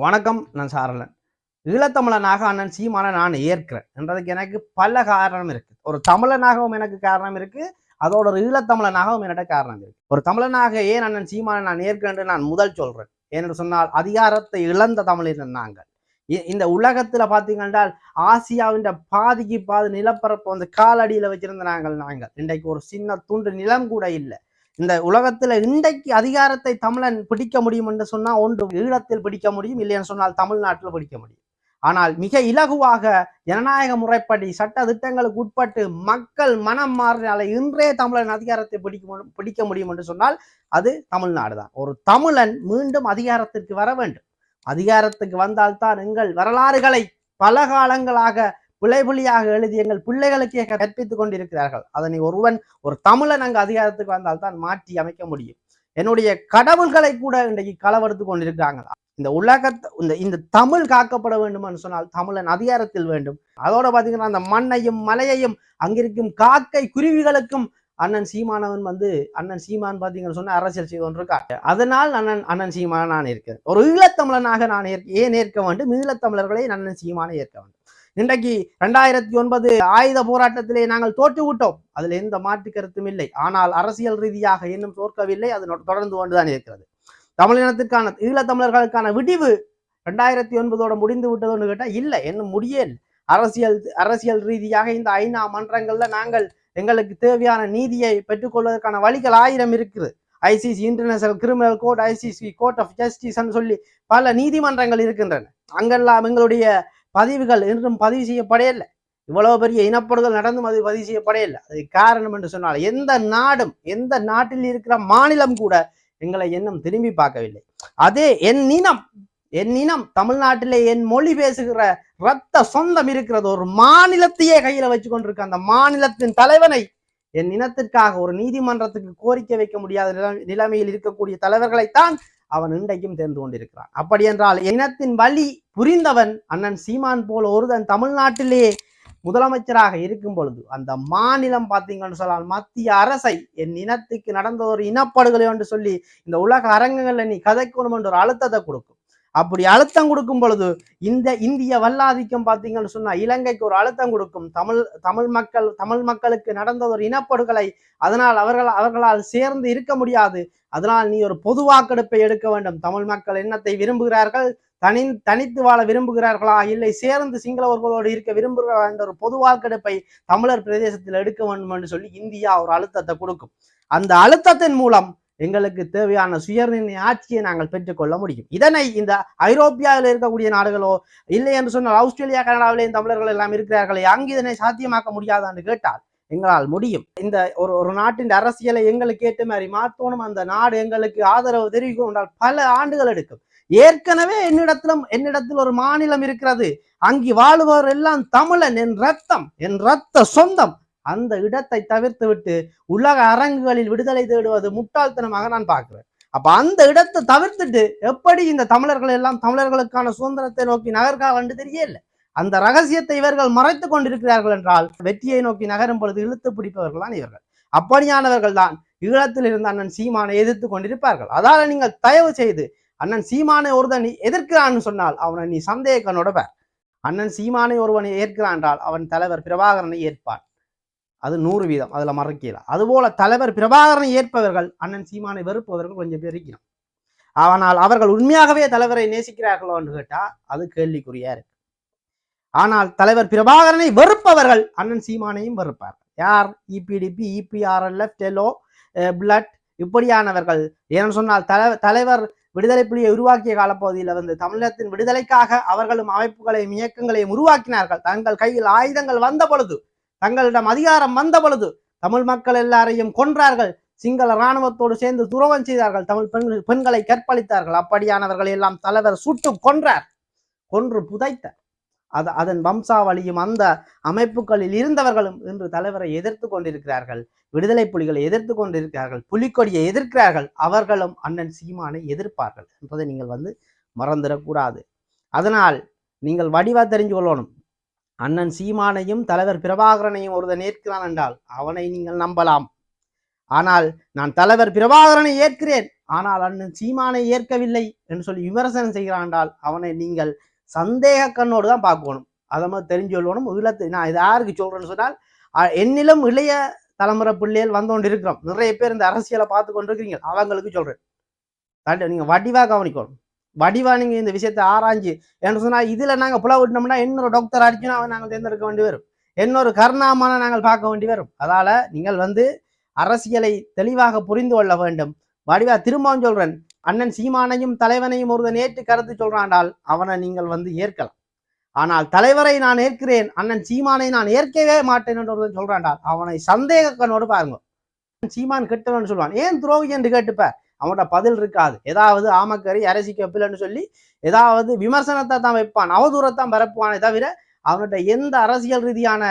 வணக்கம். நான் சாரலன். ஈழத்தமிழனாக அண்ணன் சீமானை நான் ஏற்கிறேன் என்றதுக்கு எனக்கு பல காரணம் இருக்கு. ஒரு தமிழனாகவும் எனக்கு காரணம் இருக்கு, அதோட ஒரு ஈழத்தமிழனாகவும் என்னோட காரணம் இருக்கு. ஒரு தமிழனாக ஏன் அண்ணன் சீமானை நான் ஏற்கிறேன் என்று நான் முதல் சொல்றேன். ஏனென்று சொன்னால் அதிகாரத்தை இழந்த தமிழினர் நாங்கள். இந்த உலகத்துல பாத்தீங்கன்னா ஆசியாவின் பாதிக்கு பாதி நிலப்பரப்பு வந்து காலடியில வச்சிருந்த நாங்கள் இன்றைக்கு ஒரு சின்ன துண்டு நிலம் கூட இல்லை. இந்த உலகத்துல இன்றைக்கு அதிகாரத்தை தமிழன் பிடிக்க முடியும் என்று சொன்னா ஒன்று ஈழத்தில் பிடிக்க முடியும், இல்லைன்னு சொன்னால் தமிழ்நாட்டில் பிடிக்க முடியும். ஆனால் மிக இலகுவாக ஜனநாயக முறைப்படி சட்ட திட்டங்களுக்கு உட்பட்டு மக்கள் மனம் மாறினால இன்றைய தமிழன் அதிகாரத்தை பிடிக்க முடியும் என்று சொன்னால் அது தமிழ்நாடு தான். ஒரு தமிழன் மீண்டும் அதிகாரத்திற்கு வர வேண்டும். அதிகாரத்துக்கு வந்தால்தான் எங்கள் வரலாறுகளை பல காலங்களாக பிழைபுலியாக எழுதி எங்கள் பிள்ளைகளுக்கே கற்பித்துக் கொண்டிருக்கிறார்கள். அதனை ஒரு தமிழன் அங்கு அதிகாரத்துக்கு வந்தால் தான் மாற்றி அமைக்க முடியும். என்னுடைய கடவுள்களை கூட இன்றைக்கு களவெடுத்து கொண்டிருக்கிறாங்க. இந்த உலகத்தை இந்த தமிழ் காக்கப்பட வேண்டும் என்று சொன்னால் தமிழன் அதிகாரத்தில் வேண்டும். அதோட பாத்தீங்கன்னா அந்த மண்ணையும் மலையையும் அங்கிருக்கும் காக்கை குருவிகளுக்கும் அண்ணன் சீமானவன் அண்ணன் சீமான் பாத்தீங்கன்னு சொன்ன அரசியல் செய்து கொண்டிருக்காரு. அதனால் அண்ணன் சீமான நான் இருக்கிறேன். ஒரு ஈழத்தமிழனாக நான் ஏன் ஏற்க வேண்டும்? ஈழத்தமிழர்களை அண்ணன் சீமானை ஏற்க வேண்டும். இன்றைக்கு 2009 ஆயுத போராட்டத்திலே நாங்கள் தோற்று விட்டோம், அதுல எந்த மாற்று கருத்தும் இல்லை. ஆனால் அரசியல் ரீதியாக இன்னும் தோற்கவில்லை, அது தொடர்ந்து கொண்டுதான் இருக்கிறது. தமிழினத்திற்கான ஈழத்தமிழர்களுக்கான விடிவு 2009 முடிந்து விட்டதுன்னு கேட்டா இல்லை, இன்னும் முடியல. அரசியல் ரீதியாக இந்த ஐநா மன்றங்கள்ல நாங்கள் எங்களுக்கு தேவையான நீதியை பெற்றுக்கொள்வதற்கான வழிகள் 1000 இருக்குது. ICC, international criminal court, ICC court of justice சொல்லி பல நீதிமன்றங்கள் இருக்கின்றன. அங்கெல்லாம் எங்களுடைய பதிவுகள் இன்றும் பதிவு செய்யப்படையில்லை. இவ்வளவு பெரிய இனப்படுதல் நடந்தும் அது பதிவு செய்யப்படையில்லை. அது காரணம் என்று சொன்னால் எந்த நாட்டில் இருக்கிற மாநிலம் கூட எங்களை இன்னும் திரும்பி பார்க்கவில்லை. அதே என் இனம் தமிழ்நாட்டிலே என் மொழி பேசுகிற ரத்த சொந்தம் இருக்கிறது. ஒரு மாநிலத்தையே கையில வச்சு கொண்டிருக்க அந்த மாநிலத்தின் தலைவனை என் இனத்திற்காக ஒரு நீதிமன்றத்துக்கு கோரிக்கை வைக்க முடியாத நிலைமையில் இருக்கக்கூடிய தலைவர்களைத்தான் அவன் இன்றைக்கும் தெரிந்து கொண்டிருக்கிறான். அப்படி என்றால் இனத்தின் வழி புரிந்தவன் அண்ணன் சீமான் போல ஒருதன் தமிழ்நாட்டிலே முதலமைச்சராக இருக்கும் பொழுது அந்த மாநிலம் பார்த்தீங்கன்னு சொன்னால் மத்திய அரசை என் இனத்துக்கு நடந்த ஒரு இனப்படுகொலை என்று சொல்லி இந்த உலக அரங்கங்கள்ல நீ கதைக்கணும் என்ற ஒரு அழுத்தத்தை கொடுக்கும். அப்படி அழுத்தம் கொடுக்கும் பொழுது இந்த இந்திய வல்லாதிக்கம் பார்த்தீங்கன்னு சொன்னா இலங்கைக்கு ஒரு அழுத்தம் கொடுக்கும். தமிழ் மக்களுக்கு நடந்த ஒரு இனப்படுகொலை, அதனால் அவர்களால் சேர்ந்து இருக்க முடியாது. அதனால் நீ ஒரு பொது வாக்கெடுப்பை எடுக்க வேண்டும். தமிழ் மக்கள் என்னத்தை விரும்புகிறார்கள்? தனித்து வாழ விரும்புகிறார்களா, இல்லை சேர்ந்து சிங்களவர்களோடு இருக்க விரும்புகிறார்களா என்ற ஒரு பொது வாக்கெடுப்பை தமிழர் பிரதேசத்தில் எடுக்க வேண்டும் என்று சொல்லி இந்தியா ஒரு அழுத்தத்தை கொடுக்கும். அந்த அழுத்தத்தின் மூலம் எங்களுக்கு தேவையான சுயநிர்ணய ஆட்சியை நாங்கள் பெற்றுக்கொள்ள முடியும். இதனை இந்த ஐரோப்பியாவில் இருக்கக்கூடிய நாடுகளோ இல்லை என்று சொன்னால் ஆஸ்திரேலியா, கனடாவிலேயும் தமிழர்கள் எல்லாம் இருக்கிறார்களே, அங்கு இதனை சாத்தியமாக்க முடியாதா என்று கேட்டால் எங்களால் முடியும். இந்த ஒரு நாட்டின் அரசியலை எங்களுக்கு ஏற்ற மாதிரி மாற்றணும், அந்த நாடு எங்களுக்கு ஆதரவு தெரிவிக்கும் என்றால் பல ஆண்டுகள் எடுக்கும். ஏற்கனவே என்னிடத்தில் ஒரு மாநிலம் இருக்கிறது, அங்கு வாழ்பவர் எல்லாம் தமிழன், என் ரத்த சொந்தம். அந்த இடத்தை தவிர்த்து விட்டு உலக அரங்குகளில் விடுதலை தேடுவது முட்டாள்தனமாக நான் பார்க்கிறேன். அப்ப அந்த இடத்தை தவிர்த்துட்டு எப்படி இந்த தமிழர்கள் எல்லாம் தமிழர்களுக்கான சுதந்திரத்தை நோக்கி நகர்கால் என்று தெரியல. அந்த ரகசியத்தை இவர்கள் மறைத்து கொண்டிருக்கிறார்கள் என்றால் வெற்றியை நோக்கி நகரும் பொழுது இழுத்து பிடிப்பவர்கள் தான் இவர்கள். அப்படியானவர்கள் தான் ஈழத்தில் இருந்த அண்ணன் சீமானை எதிர்த்து கொண்டிருப்பார்கள். அதால நீங்கள் தயவு செய்து அண்ணன் சீமானை ஒருவன் எதிர்க்கிறான்னு சொன்னால் அவனை நீ சந்தேக கண்ணோட பார். அண்ணன் சீமானை ஒருவனை ஏற்கிறான் என்றால் அவன் தலைவர் பிரபாகரனை ஏற்பான், அது 100%, அதுல மறக்கல. அதுபோல தலைவர் பிரபாகரனை ஏற்பவர்கள் அண்ணன் சீமானை வெறுப்பவர்கள் கொஞ்சம் பேர் இருக்கணும். ஆனால் அவர்கள் உண்மையாகவே தலைவரை நேசிக்கிறார்களோ என்று கேட்டா அது கேள்விக்குறியா இருக்கு. ஆனால் தலைவர் பிரபாகரனை வெறுப்பவர்கள் அண்ணன் சீமானையும் வெறுப்பார்கள். யார்? இபிடிபி, இபிஆர்எல்எஃப், டெலோ, பிளட் இப்படியானவர்கள். ஏன்னு சொன்னால் தலைவர் விடுதலை புலியை உருவாக்கிய காலப்பகுதியில் தமிழகத்தின் விடுதலைக்காக அவர்களும் அமைப்புகளையும் இயக்கங்களையும் உருவாக்கினார்கள். தங்கள் கையில் ஆயுதங்கள் வந்த பொழுது, தங்களிடம் அதிகாரம் வந்த பொழுது தமிழ் மக்கள் எல்லாரையும் கொன்றார்கள். சிங்கள இராணுவத்தோடு சேர்ந்து துரோகம் செய்தார்கள். தமிழ் பெண்களை கற்பழித்தார்கள். அப்படியானவர்களை எல்லாம் தலைவர் சுட்டு கொன்று புதைத்த அதன் வம்சாவளியும் அந்த அமைப்புகளில் இருந்தவர்களும் இன்று தலைவரை எதிர்த்து கொண்டிருக்கிறார்கள். விடுதலை புலிகளை எதிர்த்து கொண்டிருக்கிறார்கள். புலிக்கொடியை எதிர்க்கிறார்கள். அவர்களும் அண்ணன் சீமானை எதிர்ப்பார்கள் என்பதை நீங்கள் மறந்துடக்கூடாது. அதனால் நீங்கள் வடிவா தெரிஞ்சு கொள்ளணும். அண்ணன் சீமானையும் தலைவர் பிரபாகரனையும் ஒருவன் ஏற்கிறான் என்றால் அவனை நீங்கள் நம்பலாம். ஆனால் நான் தலைவர் பிரபாகரனை ஏற்கிறேன், ஆனால் அண்ணன் சீமானை ஏற்கவில்லை என்று சொல்லி விமர்சனம் செய்கிறாண்டால் அவனை நீங்கள் சந்தேக கண்ணோடு தான் பார்க்கணும். அதை மாதிரி தெரிஞ்சு கொள்ளணும். நான் இது யாருக்கு சொல்றேன்னு சொன்னால், என்னிலும் இளைய தலைமுறை பிள்ளைகள் வந்து கொண்டு இருக்கிறோம். நிறைய பேர் இந்த அரசியலை பார்த்து கொண்டு இருக்கிறீங்க, அவங்களுக்கு சொல்றேன். நீங்க வடிவா கவனிக்கணும். வடிவா நீங்க இந்த விஷயத்தை ஆராய்ஞ்சு என்று சொன்னா, இதுல நாங்க புல விட்டோம்னா இன்னொரு டாக்டர் அடிச்சுனா நாங்கள் தேர்ந்தெடுக்க வேண்டி வரும், இன்னொரு கருணாமான நாங்கள் பார்க்க வேண்டி வரும். அதால நீங்கள் அரசியலை தெளிவாக புரிந்து கொள்ள வேண்டும். வடிவா திரும்பவும் சொல்றேன், அண்ணன் சீமானையும் தலைவனையும் ஒருவன் ஏற்று கருத்து சொல்றாண்டால் அவனை நீங்கள் ஏற்கலாம். ஆனால் தலைவரை நான் ஏற்கிறேன், அண்ணன் சீமானை நான் ஏற்கவே மாட்டேன் என்று ஒருவன் சொல்றாண்டால் அவனை சந்தேக கண்ணோடு பாருங்க. சீமான் கெட்டவன் சொல்லுவான், ஏன் துரோகி என்று கேட்டுப்ப, அவனோட பதில் இருக்காது. ஏதாவது ஆமக்கறி அரசி கப்பில்னு சொல்லி ஏதாவது விமர்சனத்தை தான் வைப்பான், அவதூறத்தான் பரப்புவானே தவிர அவனோட எந்த அரசியல் ரீதியான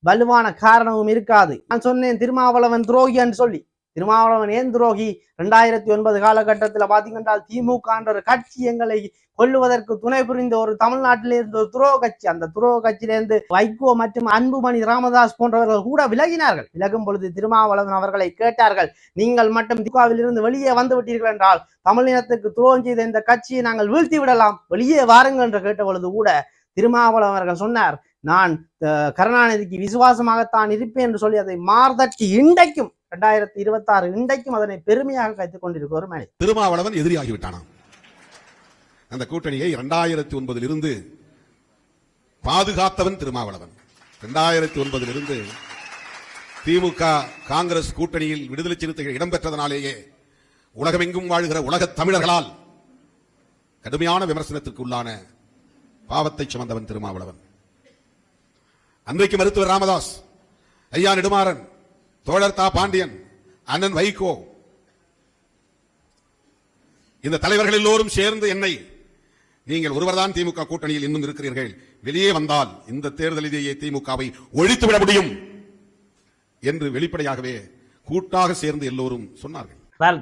வலுவான காரணமும் இருக்காது. நான் சொன்னேன் திருமாவளவன் துரோகி என்று சொல்லி. திருமாவளவன் ஏன் துரோகி? 2009 காலகட்டத்தில் பாத்தீங்கன்னா திமுக என்ற ஒரு கட்சி எங்களை கொல்லுவதற்கு துணை புரிந்த ஒரு தமிழ்நாட்டில இருந்த ஒரு துரோக கட்சி. அந்த துரோக கட்சியிலிருந்து வைகோ மற்றும் அன்புமணி ராமதாஸ் போன்றவர்கள் கூட விலகினார்கள். விலகும் பொழுது திருமாவளவன் அவர்களை கேட்டார்கள், நீங்கள் மட்டும் திமுகவில் இருந்து வெளியே வந்து விட்டீர்கள் என்றால் தமிழினத்துக்கு துரோகம் செய்த இந்த கட்சியை நாங்கள் வீழ்த்தி விடலாம், வெளியே வாருங்கள் என்று கேட்ட பொழுது கூட திருமாவளவன் அவர்கள் சொன்னார், நான் கருணாநிதிக்கு விசுவாசமாகத்தான் இருப்பேன் என்று சொல்லி அதை மார்தட்டி இன்றைக்கும் 2026 இன்றைக்கும் அதனை பெருமையாக கைத்துக் கொண்டிருக்கிற ஒரு மனிதன். திருமாவளவன் எதிரியாகிவிட்டானாம். அந்த கூட்டணியை 2009 இருந்து பாதுகாத்தவன் திருமாவளவன். 2009 இருந்து திமுக காங்கிரஸ் கூட்டணியில் விடுதலை சிறுத்தைகள் இடம்பெற்றதனாலேயே உலகமெங்கும் வாழ்கிற உலக தமிழர்களால் கடுமையான விமர்சனத்திற்கு உள்ளான பாவத்தை சுமந்தவன் திருமாவளவன். அன்றைக்கு மருத்துவர் ராமதாஸ், ஐயா நெடுமாறன், தோழர் தா பாண்டியன், அண்ணன் வைகோ, இந்த தலைவர்கள் எல்லோரும் சேர்ந்து என்னை, நீங்கள் ஒருவர்தான் திமுக கூட்டணியில் இன்னும் இருக்கிறீர்கள், வெளியே வந்தால் இந்த தேர்தலிலேயே திமுகவை ஒழித்துவிட முடியும் என்று வெளிப்படையாகவே கூட்டாக சேர்ந்து எல்லோரும் சொன்னார்கள்.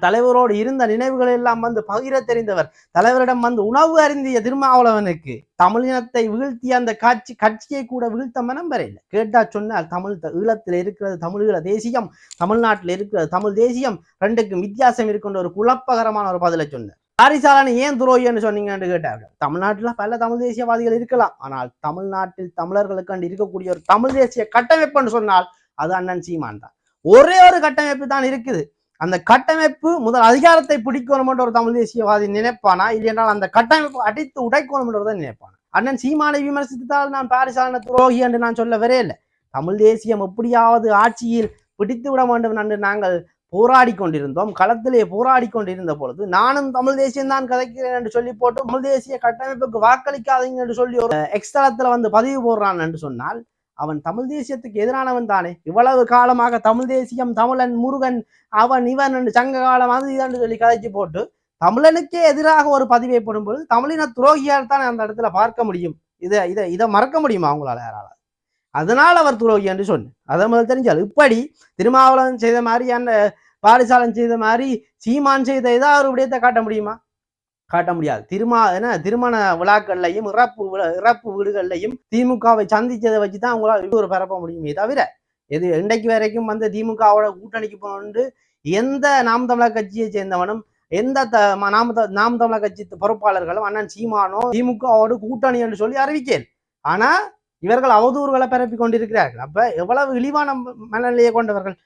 தலைவரோடு இருந்த நினைவுகள் எல்லாம் பகிர தெரிந்தவர், தலைவரிடம் உணவு அருந்திய திருமாவளவனுக்கு தமிழினத்தை வீழ்த்திய அந்த கட்சியை கூட வீழ்த்த மனம் வரையில்லை. கேட்டா சொன்னால் ஈழத்தில் இருக்கிறது தமிழீழ தேசியம், தமிழ்நாட்டில் இருக்கிறது தமிழ் தேசியம், ரெண்டுக்கும் வித்தியாசம் இருக்கின்ற ஒரு குழப்பகரமான ஒரு பதிலை சொன்னார். பாரிசாலனை ஏன் துரோகின்னு சொன்னீங்கன்னு கேட்டார்கள். தமிழ்நாட்டில் பல தமிழ் தேசியவாதிகள் இருக்கலாம், ஆனால் தமிழ்நாட்டில் தமிழர்களுக்கு இருக்கக்கூடிய ஒரு தமிழ் தேசிய கட்டமைப்புன்னு சொன்னால் அது அண்ணன் சீமான் தான். ஒரே ஒரு கட்டமைப்பு தான் இருக்குது. அந்த கட்டமைப்பு முதல் அதிகாரத்தை பிடிக்கணும் என்ற ஒரு தமிழ் தேசியவாதி நினைப்பானா, இல்லையென்றால் அந்த கட்டமைப்பு அடித்து உடைக்கணும் என்றதான் நினைப்பானா? அண்ணன் சீமானை விமர்சித்தால் நான் பாரிசாலன துரோகி என்று நான் சொல்ல வரே இல்லை. தமிழ் தேசியம் எப்படியாவது ஆட்சியில் பிடித்து விட வேண்டும் என்று நாங்கள் போராடி கொண்டிருந்தோம். களத்திலே போராடி கொண்டிருந்த பொழுது நானும் தமிழ் தேசியம் தான் கதைக்கிறேன் என்று சொல்லி போட்டு தமிழ் தேசிய கட்டமைப்புக்கு வாக்களிக்காதீங்க என்று சொல்லி ஒரு எக்ஸ்தலத்துல பதிவு போடுறான் என்று சொன்னால் அவன் தமிழ் தேசியத்துக்கு எதிரானவன் தானே. இவ்வளவு காலமாக தமிழ் தேசியம், தமிழன், முருகன், அவன் இவன் என்று சங்க காலம் அது இதான் சொல்லி கதைச்சு போட்டு தமிழனுக்கே எதிராக ஒரு பதிவை போடும்போது தமிழின துரோகியால் தான் அந்த இடத்துல பார்க்க முடியும். இதை மறக்க முடியுமா அவங்களால யாரால? அதனால் அவர் துரோகி என்று சொன்னேன். அதை முதல் தெரிஞ்சால் இப்படி திருமாவளவன் செய்த மாதிரி, அந்த பாரிசாலன் செய்த மாதிரி சீமான் செய்த ஏதாவது ஒரு விடயத்தை காட்ட முடியுமா? காட்ட முடியாது. திருமண விழாக்கள்லையும் இறப்பு வீடுகள்லையும் திமுகவை சந்திச்சதை வச்சுதான் அவங்களால ஒரு பரப்ப முடியுமே தவிர எது இன்றைக்கு வரைக்கும் திமுகவோட கூட்டணிக்கு போனோண்டு எந்த நாம் தமிழர் கட்சியை சேர்ந்தவனும் எந்த நாம் தமிழர் கட்சி பொறுப்பாளர்களும் அண்ணன் சீமானோ திமுகவோடு கூட்டணி என்று சொல்லி அறிவிக்கேன். ஆனா இவர்கள் அவதூறுகளை பரப்பி கொண்டிருக்கிறார்கள். அப்ப எவ்வளவு இழிவான மனநிலையை கொண்டவர்கள்.